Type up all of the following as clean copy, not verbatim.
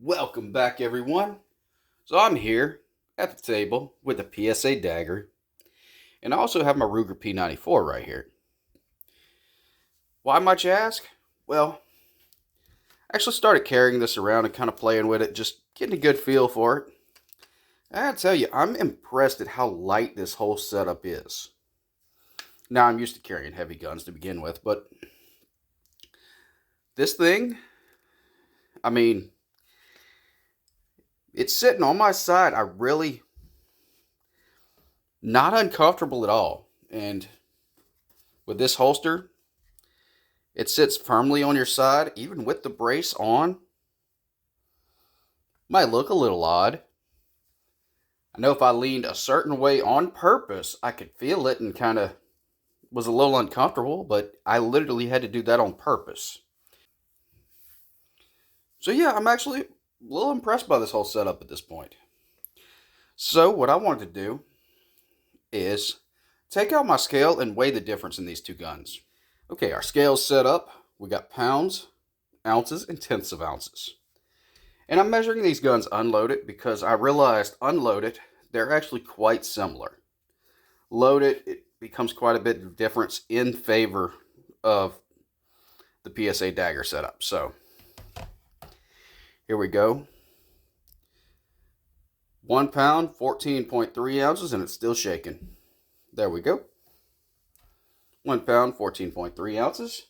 Welcome back, everyone. So I'm here at the table with a PSA dagger, and I also have my Ruger P94 right here. Why might you ask? Well, I actually started carrying this around and kind of playing with it, just getting a good feel for it. I gotta tell you, I'm impressed at how light this whole setup is. Now, I'm used to carrying heavy guns to begin with, but this thing, I mean, it's sitting on my side. Not uncomfortable at all. And with this holster, it sits firmly on your side, even with the brace on. Might look a little odd. I know if I leaned a certain way on purpose, I could feel it and kind of was a little uncomfortable, but I literally had to do that on purpose. So yeah, I'm actually a little impressed by this whole setup at this point. So what I wanted to do is take out my scale and weigh the difference in these two guns. Okay, our scale's set up. We got pounds, ounces, and tenths of ounces. And I'm measuring these guns unloaded because I realized unloaded, they're actually quite similar. Loaded, it becomes quite a bit of difference in favor of the PSA dagger setup. So here we go. 1 pound, 14.3 ounces, and it's still shaking. There we go. 1 pound, 14.3 ounces.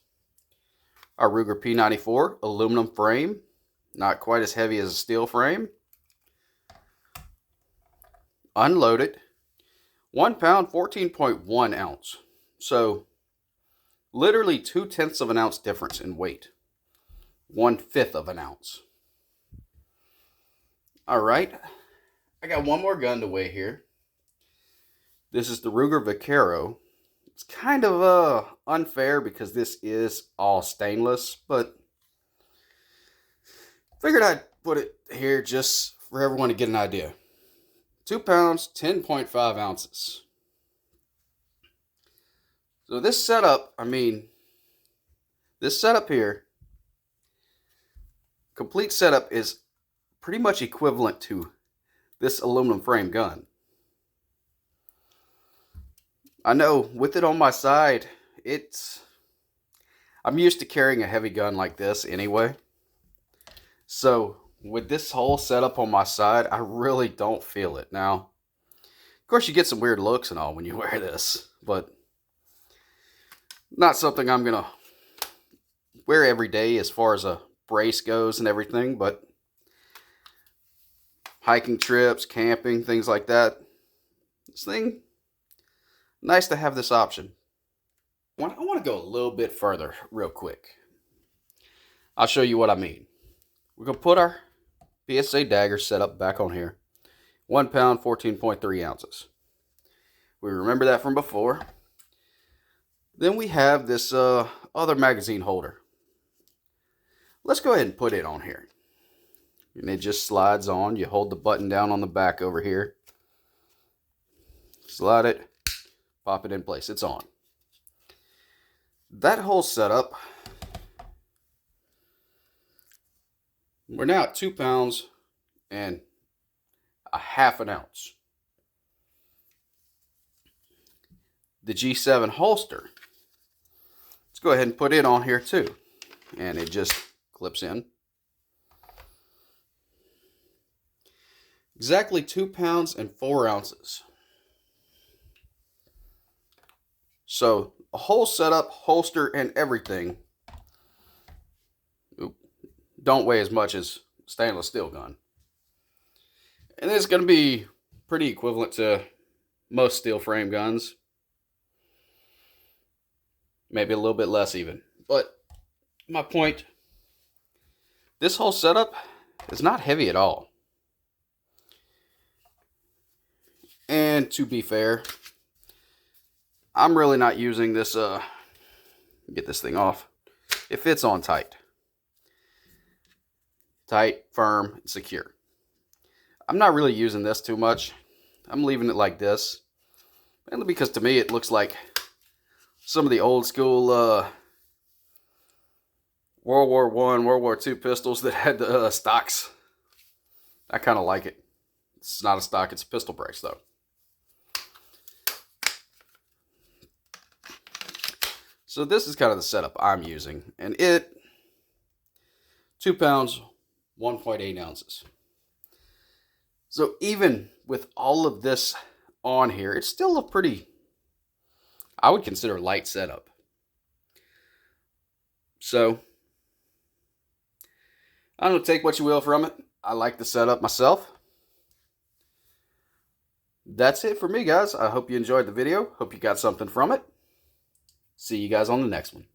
Our Ruger P94 aluminum frame. Not quite as heavy as a steel frame. Unloaded. 1 pound, 14.1 ounce. So, literally 2/10 of an ounce difference in weight. 1/5 of an ounce. Alright. I got one more gun to weigh here. This is the Ruger Vaquero. It's kind of unfair because this is all stainless, but figured I'd put it here just for everyone to get an idea. 2 pounds, 10.5 ounces. So this setup, this setup here, complete setup is pretty much equivalent to this aluminum frame gun. I know with it on my side, I'm used to carrying a heavy gun like this anyway. So with this whole setup on my side, I really don't feel it. Now, of course you get some weird looks and all when you wear this, but not something I'm going to wear every day as far as a brace goes and everything, but hiking trips, camping, things like that. This thing, nice to have this option. I want to go a little bit further real quick. I'll show you what I mean. We're going to put our PSA dagger setup back on here. 1 pound, 14.3 ounces. We remember that from before. Then we have this other magazine holder. Let's go ahead and put it on here. And it just slides on. You hold the button down on the back over here. Slide it. Pop it in place. It's on. That whole setup, we're now at 2 pounds and a half an ounce. The G7 holster, let's go ahead and put it on here too. And it just clips in. Exactly 2 pounds and 4 ounces. So a whole setup, holster, and everything don't weigh as much as stainless steel gun. And it's going to be pretty equivalent to most steel frame guns. Maybe a little bit less even. But my point, this whole setup is not heavy at all. And to be fair, I'm really not using this, get this thing off. It fits on tight. Tight, firm, and secure. I'm not really using this too much. I'm leaving it like this. Mainly because to me it looks like some of the old school World War I, World War II pistols that had the stocks I kind of like it. It's not a stock, it's a pistol brace though. So this is kind of the setup I'm using, and 2 pounds, 1.8 ounces. So even with all of this on here, it's still a pretty, I would consider, light setup. So I don't know, take what you will from it. I like the setup myself. That's it for me, guys. I hope you enjoyed the video. Hope you got something from it. See you guys on the next one.